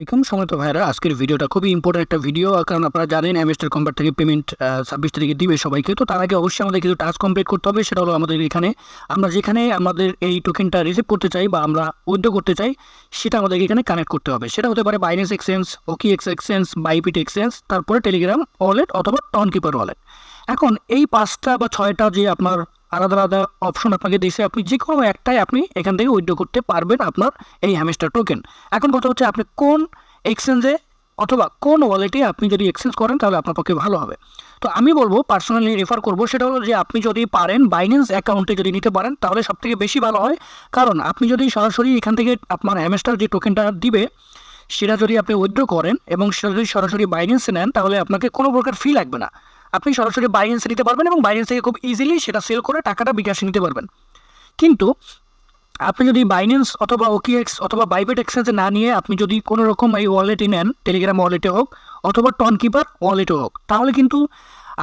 এরকম সময় তো ভাইরা আজকের ভিডিওটা খুবই ইম্পর্টেন্ট একটা ভিডিও, কারণ আপনারা জানেন অ্যামস্টার কম্পার থেকে পেমেন্ট 26 তারিখে দিবে সবাইকে। তো তার আগে অবশ্যই আমাদের কিছু টাস্ক কমপ্লিট করতে হবে। সেটা হলো আমাদের এখানে আমরা যেখানে আমাদের এই টোকেনটা রিসিভ করতে চাই বা আমরা উইথড্র করতে চাই সেটা আমাদেরকে এখানে কানেক্ট করতে হবে। সেটা হতে পারে Binance exchange, OKX exchange, Bybit exchange, তারপরে টেলিগ্রাম ওয়ালেট অথবা টনকিপার ওয়ালেট। এখন এই 5টা বা 6টা যে আপনার আলাদা আলাদা অপশন আপনাকে দিয়েছে, আপনি যে কোনো একটাই আপনি এখান থেকে উইথড্র করতে পারবেন আপনার এই হ্যামস্টার টোকেন। এখন কথা হচ্ছে আপনি কোন এক্সচেঞ্জে অথবা কোন ওয়ালেটে আপনি যদি এক্সচেঞ্জ করেন তাহলে আপনার পক্ষে ভালো হবে। তো আমি বলবো, পার্সোনালি রেফার করবো, সেটা হলো যে আপনি যদি পারেন বাইন্যান্স অ্যাকাউন্টে যদি নিতে পারেন তাহলে সবথেকে বেশি ভালো হয়। কারণ আপনি যদি সরাসরি এখান থেকে আপনার হ্যামস্টার যে টোকেনটা দিবে সেটা যদি আপনি উইথড্র করেন এবং সেটা যদি সরাসরি বাইন্যান্সে নেন তাহলে আপনাকে কোনো প্রকার ফি লাগবে না। আপনি সরাসরি বাইন্যান্সে নিতে পারবেন এবং বাইন্যান্স থেকে খুব ইজিলি সেটা সেল করে টাকাটা বিকাশে নিতে পারবেন। কিন্তু আপনি যদি বাইন্যান্স অথবা ওকিএক্স অথবা বাইবিট এক্সচেঞ্জে না নিয়ে আপনি যদি কোনো রকম এই ওয়ালেটই নেন, টেলিগ্রাম ওয়ালেটে হোক অথবা টনকিপার ওয়ালেটে হোক, তাহলে কিন্তু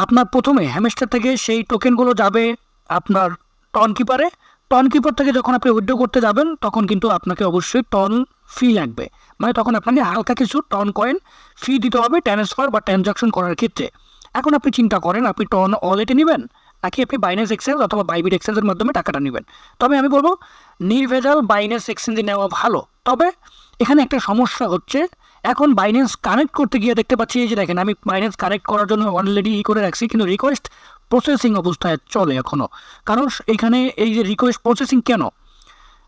আপনার প্রথমে হ্যামস্টার থেকে সেই টোকেনগুলো যাবে আপনার টনকিপারে। টনকিপার থেকে যখন আপনি উইথড্র করতে যাবেন তখন কিন্তু আপনাকে অবশ্যই টন ফি লাগবে, মানে তখন আপনাকে হালকা কিছু টন কয়েন ফি দিতে হবে ট্রান্সফার বা ট্রানজাকশন করার ক্ষেত্রে। এখন আপনি চিন্তা করেন আপনি টন ওয়ালেটে নেবেন নাকি আপনি বাইন্যান্স এক্সচেঞ্জ অথবা বাইবিট এক্সচেঞ্জের মাধ্যমে টাকাটা নেবেন। তবে আমি বলবো নির্ভেজাল বাইন্যান্স এক্সচেঞ্জে নেওয়া ভালো। তবে এখানে একটা সমস্যা হচ্ছে, এখন বাইন্যান্স কানেক্ট করতে গিয়ে দেখতে পাচ্ছি এই যে দেখেন আমি বাইন্যান্স কানেক্ট করার জন্য অলরেডি করে রাখছি, কিন্তু রিকোয়েস্ট প্রসেসিং অবস্থায় চলে এখনও। কারণ এখানে এই যে রিকোয়েস্ট প্রসেসিং কেন,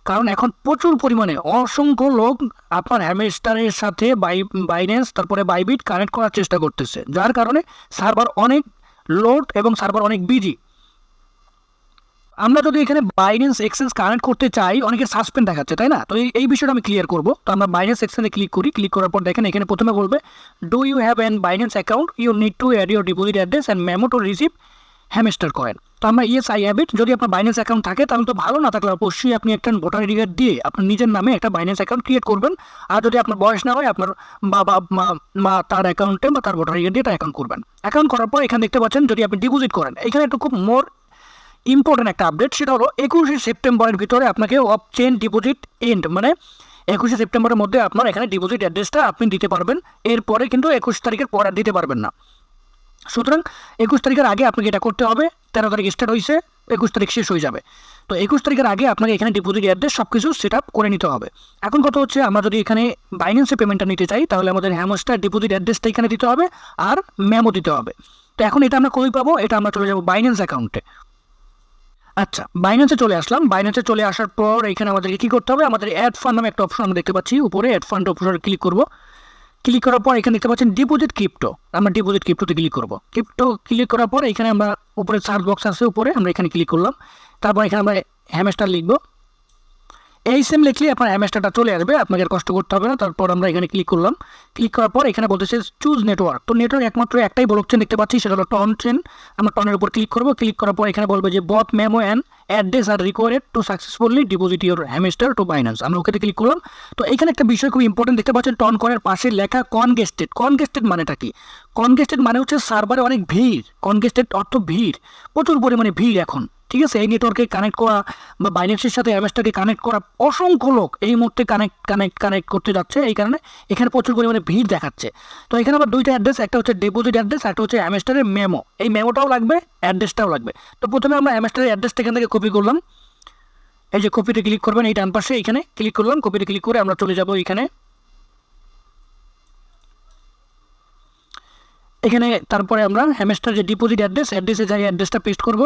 কারণ এখন প্রচুর পরিমাণে অসংখ্য লোক আপনার হ্যামস্টারের সাথে বাইন্যান্স তারপরে বাইবিট কানেক্ট করার চেষ্টা করতেছে, যার কারণে সার্ভার অনেক লোড এবং সার্ভার অনেক বিজি। আমরা যদি এখানে বাইন্যান্স এক্সচেঞ্জ কানেক্ট করতে চাই, অনেকে সাসপেন্ড দেখাচ্ছে, তাই না? তো এই বিষয়টা আমি ক্লিয়ার করবো। তো আমরা বাইন্যান্স এক্সচেঞ্জে ক্লিক করি। ক্লিক করার পর দেখেন এখানে প্রথমে বলবে do you have an Binance account, you need to add your deposit address and memo to receive Hamster coin. তো আমরা ইয়েস আই হ্যাভ ইট। যদি আপনার বাইন্যান্স অ্যাকাউন্ট থাকে তাহলে তো ভালো, না থাকলে অবশ্যই আপনি একটা ভোটার আইডি কার্ড দিয়ে আপনার নিজের নামে একটা বাইন্যান্স অ্যাকাউন্ট ক্রিয়েট করবেন। আর যদি আপনার বয়স না হয় আপনার বাবা মা তার অ্যাকাউন্টে বা তার ভোটার আইডি কার্ড দিয়ে একটা অ্যাকাউন্ট করবেন। অ্যাকাউন্ট করার পর এখানে দেখতে পাচ্ছেন যদি আপনি ডিপোজিট করেন, এখানে একটু খুব মোর ইম্পর্টেন্ট একটা আপডেট, সেটা হলো 21শে সেপ্টেম্বরের ভিতরে আপনাকে অফ চেন ডিপোজিট এন্ড, মানে 21শে সেপ্টেম্বরের মধ্যে আপনার এখানে ডিপোজিট অ্যাড্রেসটা আপনি দিতে পারবেন। এরপরে কিন্তু 21 তারিখের পর আর দিতে পারবেন না। সুতরাং 21 তারিখের আগে আপনাকে এটা করতে হবে। 13 তারিখ স্টার্ট হয়েছে, 21 তারিখ শেষ হয়ে যাবে। তো 21 তারিখের আগে আপনাকে এখানে ডিপোজিট অ্যাড্রেস সব কিছু সেট আপ করে নিতে হবে। এখন কথা হচ্ছে আমরা যদি এখানে বাইন্যান্সে পেমেন্টটা নিতে চাই তাহলে আমাদের হ্যামস্টার ডিপোজিট অ্যাড্রেসটা এখানে দিতে হবে আর মেমো দিতে হবে। তো এখন এটা আমরা কই পাবো? এটা আমরা চলে যাবো বাইন্যান্স অ্যাকাউন্টে। আচ্ছা, বাইন্যান্সে চলে আসলাম। বাইন্যান্সে চলে আসার পর এখানে আমাদেরকে কী করতে হবে, আমাদের অ্যাড ফান্ড নামে একটা অপশন আমরা দেখতে পাচ্ছি উপরে, অ্যাড ফান্ড অপশনে ক্লিক করব। ক্লিক করার পর এখানে দেখতে পাচ্ছেন ডিপোজিট ক্রিপ্টো, আমরা ডিপোজিট ক্রিপ্টোতে ক্লিক করব। ক্রিপ্টো ক্লিক করার পর এখানে আমরা উপরে সার্চ বক্স আছে উপরে, আমরা এখানে ক্লিক করলাম। তারপর এখানে আমরা হ্যামস্টার লিখব। এই সেম লিখলে আপনার হ্যামস্টারটা চলে আসবে, আপনাকে আর কষ্ট করতে হবে না। তারপর আমরা এখানে ক্লিক করলাম। ক্লিক করার পর এখানে বলতেছে চুজ নেটওয়ার্ক। তো নেটওয়ার্ক একমাত্র একটাই ব্লকচেন দেখতে পাচ্ছি, সেটা হলো টন চেন। আমরা টনের উপর ক্লিক করব। ক্লিক করার পর এখানে বলবে যে bot memo and address are required to successfully deposit your hamster to Binance. আমরা ওকে ক্লিক করলাম। তো এখানে একটা বিষয় খুব ইম্পর্টেন্ট দেখতে পাচ্ছেন, টন কয়েনের পাশে লেখা কনগেস্টেড। কনগেস্টেড মানেটা কি? কনগেস্টেড মানে হচ্ছে সার্ভারে অনেক ভিড়। কনগেস্টেড অর্থ ভিড়, প্রচুর পরিমাণে ভিড় এখন, ঠিক আছে? এই নেটওয়ার্কে কানেক্ট করা বা বাইন্যান্সের সাথে হ্যামস্টারকে কানেক্ট করা অসংখ্য লোক এই মুহূর্তে কানেক্ট করতে যাচ্ছে, এই কারণে এখানে প্রচুর পরিমাণে ভিড় দেখাচ্ছে। তো এখানে আবার দুইটা অ্যাড্রেস, একটা হচ্ছে ডিপোজিট অ্যাড্রেস, একটা হচ্ছে হ্যামস্টারের মেমো। এই মেমোটাও লাগবে, অ্যাড্রেসটাও লাগবে। তো প্রথমে আমরা হ্যামস্টারের অ্যাড্রেসটা এখান থেকে কপি করলাম। এই যে কপিতে ক্লিক করবেন, এই ডান পাশে এখানে ক্লিক করলাম। কপিতে ক্লিক করে আমরা চলে যাব এখানে তারপরে আমরা হ্যামস্টার যে ডিপোজিট অ্যাড্রেসে যাই অ্যাড্রেসটা পেস্ট করব।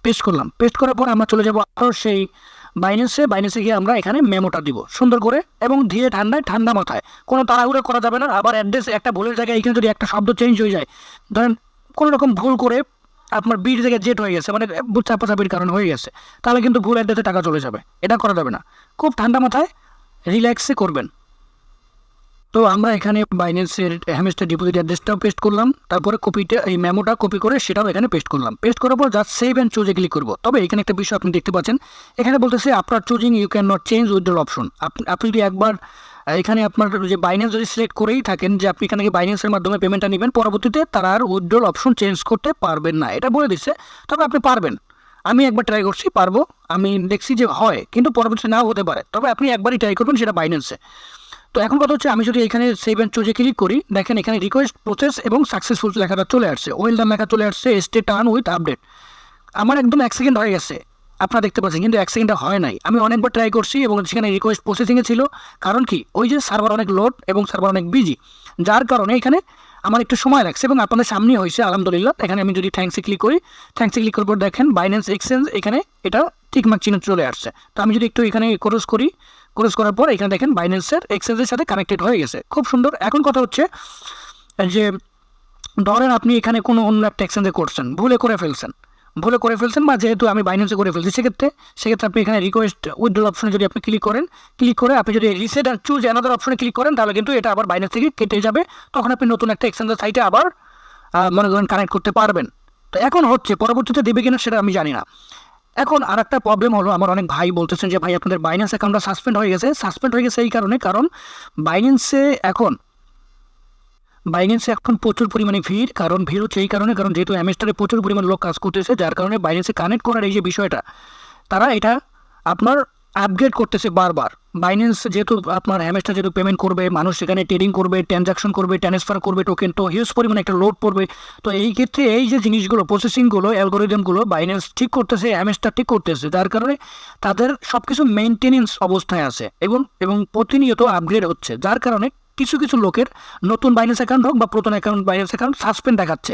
পেস্ট করলাম। পেস্ট করার পর আমরা চলে যাব আরও সেই বাইন্যান্সে গিয়ে আমরা এখানে মেমোটা দিব সুন্দর করে এবং ধীরে ঠান্ডা মাথায়, কোনো তাড়াহুড়ো করা যাবে না। আবার অ্যাড্রেস একটা ভুলের জায়গায় এখানে যদি একটা শব্দ চেঞ্জ হয়ে যায়, ধরেন কোনো রকম ভুল করে আপনার বির জায়গায় জেট হয়ে গেছে, মানে চাপাচাপির কারণে হয়ে গেছে, তাহলে কিন্তু ভুল অ্যাড্রেসে টাকা চলে যাবে। এটা করা যাবে না। খুব ঠান্ডা মাথায় রিল্যাক্সে করবেন। তো আমরা এখানে বাইন্যান্সের হ্যামস্টার ডিপোজিট অ্যাড্রেসটাও পেস্ট করলাম। তারপরে এই মেমোটা কপি করে সেটাও এখানে পেস্ট করলাম। পেস্ট করার পর জাস্ট সেভ অ্যান্ড চুজে ক্লিক করবো। তবে এখানে একটা বিষয় আপনি দেখতে পাচ্ছেন, এখানে বলতেছে আপনার choosing you can not change withdrawal option. আপনি যদি একবার এখানে আপনার যে বাইন্যান্স যদি সিলেক্ট করেই থাকেন যে আপনি এখানে বাইন্যান্সের মাধ্যমে পেমেন্টটা নেবেন, পরবর্তীতে তারা আর উইথড্রল অপশন চেঞ্জ করতে পারবেন না, এটা বলে দিচ্ছে। তবে আপনি পারবেন, আমি একবার ট্রাই করছি, পারবো, আমি দেখছি যে হয়, কিন্তু পরবর্তীতে নাও হতে পারে। তবে আপনি একবারই ট্রাই করবেন, সেটা বাইন্যান্সে। তো এখন কথা হচ্ছে, আমি যদি এখানে সেভ অ্যান্ড চুজে ক্লিক করি, দেখেন এখানে রিকোয়েস্ট প্রসেস এবং সাকসেসফুল লেখাটা চলে আসছে, ওয়েল ডান লেখা চলে আসছে, স্টে টার্ন উইথ আপডেট। আমার একদম 1 সেকেন্ড হয়ে গেছে, আপনারা দেখতে পাচ্ছেন, কিন্তু 1 সেকেন্ডে হয় নাই। আমি অনেকবার ট্রাই করছি এবং সেখানে রিকোয়েস্ট প্রসেসিংয়ে ছিল। কারণ কি, ওই যে সার্ভার অনেক লোড এবং সার্ভার অনেক বিজি, যার কারণে এখানে আমার একটু সময় লাগছে এবং আপনাদের সামনেই হয়েছে আলহামদুলিল্লাহ। এখানে আমি যদি থ্যাঙ্কসে ক্লিক করি, থ্যাঙ্কসে ক্লিক করার পর দেখেন বাইন্যান্স এক্সচেঞ্জ এখানে এটা টিকমার্ক চিহ্ন চলে আসছে। তো আমি যদি একটু এখানে ক্রস করি, ক্রস করার পর এখানে দেখেন বাইন্যান্সের এক্সচেঞ্জের সাথে কানেক্টেড হয়ে গেছে, খুব সুন্দর। এখন কথা হচ্ছে যে ধরেন আপনি এখানে কোনো অন্য একটা এক্সচেঞ্জে করছেন, ভুলে করে ফেলছেন বা যেহেতু আমি বাইন্যান্সে করে ফেলছি, সেক্ষেত্রে আপনি এখানে রিকোয়েস্ট উইথড্রল অপশনে যদি আপনি ক্লিক করে আপনি যদি রিসেট অ্যান্ড চুজ অ্যানাদার অপশনে ক্লিক করেন, তাহলে কিন্তু এটা আবার বাইন্যান্স থেকে কেটে যাবে। তখন আপনি নতুন একটা এক্সচেঞ্জের সাইটে আবার মনে করেন কানেক্ট করতে পারবেন। তো এখন হচ্ছে পরবর্তীতে দেবে কিনা সেটা আমি জানি না। এখন আর একটা প্রবলেম হলো, আমার অনেক ভাই বলতেছেন যে ভাই আপনাদের বাইন্যান্স অ্যাকাউন্টটা সাসপেন্ড হয়ে গেছে এই কারণে, কারণ বাইন্যান্সে এখন প্রচুর পরিমাণে ভিড়। কারণ ভিড় হচ্ছে এই কারণে, কারণ যেহেতু অ্যামেস্টারে প্রচুর পরিমাণ লোক কাজ করতেছে, যার কারণে বাইন্যান্সে কানেক্ট করার এই যে বিষয়টা, তারা এটা আপনার আপগ্রেড করতেছে বারবার। বাইন্যান্স যেহেতু আপনার হ্যামেস্টার যেহেতু পেমেন্ট করবে, মানুষ সেখানে ট্রেডিং করবে, ট্রানজাকশন করবে, ট্রান্সফার করবে টোকেন, তো হিউজ পরিমাণে একটা লোড পড়বে। তো এই ক্ষেত্রে এই যে জিনিসগুলো, প্রসেসিংগুলো, অ্যালগোরিদমগুলো বাইন্যান্স ঠিক করতেছে, হ্যামেস্টার ঠিক করতেছে, যার কারণে তাদের সব কিছু মেনটেনেন্স অবস্থায় আছে এবং প্রতিনিয়ত আপগ্রেড হচ্ছে, যার কারণে কিছু লোকের নতুন বাইন্যান্স অ্যাকাউন্ট হোক বা পুরাতন বাইন্যান্স অ্যাকাউন্ট সাসপেন্ড দেখাচ্ছে।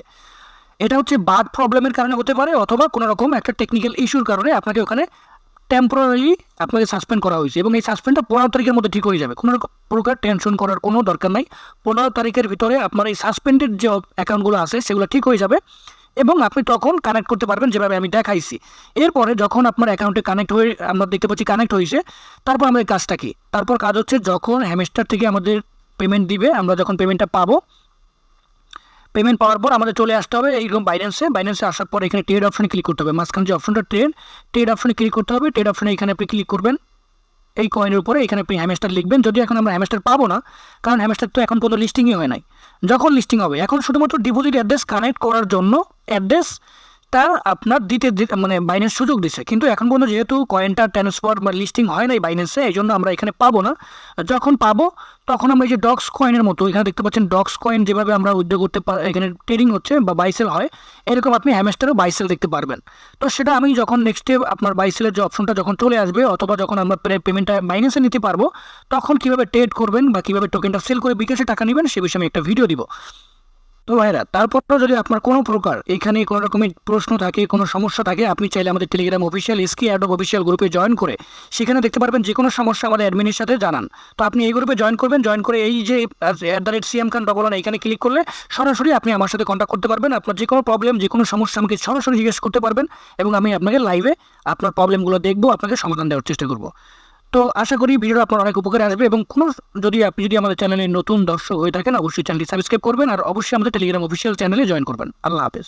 এটা হচ্ছে বাগ প্রবলেমের কারণে হতে পারে, অথবা কোনো রকম একটা টেকনিক্যাল ইস্যুর কারণে আপনাকে ওখানে টেম্পোরারি আপনাকে সাসপেন্ড করা হয়েছে, এবং এই সাসপেন্ডটা 15 তারিখের মধ্যে ঠিক হয়ে যাবে। কোনো প্রকার টেনশন করার কোনো দরকার নাই। 15 তারিখের ভিতরে আপনার এই সাসপেন্ডেড যে অ্যাকাউন্টগুলো আছে সেগুলো ঠিক হয়ে যাবে, এবং আপনি তখন কানেক্ট করতে পারবেন যেভাবে আমি দেখাইছি। এরপরে যখন আপনার অ্যাকাউন্টে কানেক্ট হয়ে আমরা দেখতে পাচ্ছি কানেক্ট হয়েছে, তারপর আমাদের কাজটা কি? তারপর কাজ হচ্ছে, যখন হ্যামেস্টার থেকে আমাদের পেমেন্ট দিবে, আমরা যখন পেমেন্টটা পাবো, পেমেন্ট পাওয়ার পর আমাদের চলে আসতে হবে এইরকম বাইন্যান্সে আসার পর এখানে ট্রেড অপশনে ক্লিক করতে হবে। মাঝখানে যে অপশনটা ট্রেড অপশনে ক্লিক করতে হবে। ট্রেড অপশনে এখানে আপনি ক্লিক করবেন, এই কয়েনের উপরে এখানে আপনি হ্যামেস্টার লিখবেন। যদি এখন আমরা হ্যামেস্টার পাবো না, কারণ হ্যামেস্টার তো এখন পর্যন্ত লিস্টিংই হয় নাই। যখন লিস্টিং হবে, এখন শুধুমাত্র ডিপোজিট অ্যাড্রেস কানেক্ট করার জন্য অ্যাড্রেসটা আপনার মানে বাইন্যান্স সুযোগ দিচ্ছে, কিন্তু এখন পর্যন্ত যেহেতু কয়েনটা ট্রান্সফার বা লিস্টিং হয় নাই বাইন্যান্সে, এই জন্য আমরা এখানে পাবো না। যখন পাবো তখন আমরা এই যে ডক্স কয়েনের মতো এখানে দেখতে পাচ্ছেন, ডক্স কয়েন যেভাবে আমরা উইথড্র করতে এখানে ট্রেডিং হচ্ছে বা বাইসেল হয়, এরকম আপনি হ্যামেস্টারও বাইসেল দেখতে পারবেন। তো সেটা আমি যখন নেক্সটে আপনার বাইসেলের যে অপশনটা যখন চলে আসবে, অথবা যখন আমরা পেমেন্টটা বাইন্যান্সে নিতে পারবো, তখন কীভাবে ট্রেড করবেন বা কীভাবে টোকেনটা সেল করে বিকাশে টাকা নেবেন সে বিষয়ে আমি একটা ভিডিও দিব। তো ভাইরা, তারপরও যদি আপনার কোনো প্রকার এখানে কোনো রকমের প্রশ্ন থাকে, কোনো সমস্যা থাকে, আপনি চাইলে আমাদের Telegram official SK Adobe official গ্রুপে জয়েন করে সেখানে দেখতে পারবেন যে কোনো সমস্যা আমাদের অ্যাডমিনের সাথে জানান। তো আপনি এই গ্রুপে জয়েন করবেন, জয়েন করে এই যে @CM_Khan এখানে ক্লিক করলে সরাসরি আপনি আমার সাথে কন্ট্যাক্ট করতে পারবেন। আপনার যে কোনো প্রবলেম, যে কোনো সমস্যা আমাকে সরাসরি জিজ্ঞেস করতে পারবেন, এবং আমি আপনাকে লাইভে আপনার প্রবলেমগুলো দেখবো, আপনাকে সমাধান দেওয়ার চেষ্টা করবো। তো আশা করি ভিডিওটা আপনার অনেক উপকারে আসবে, এবং আপনি যদি আমাদের চ্যানেলে নতুন দর্শক হয়ে থাকেন, অবশ্যই চ্যানেলটি সাবস্ক্রাইব করবেন, আর অবশ্যই আমাদের টেলিগ্রাম অফিসিয়াল চ্যানেলে জয়েন করবেন। আল্লাহ হাফেজ।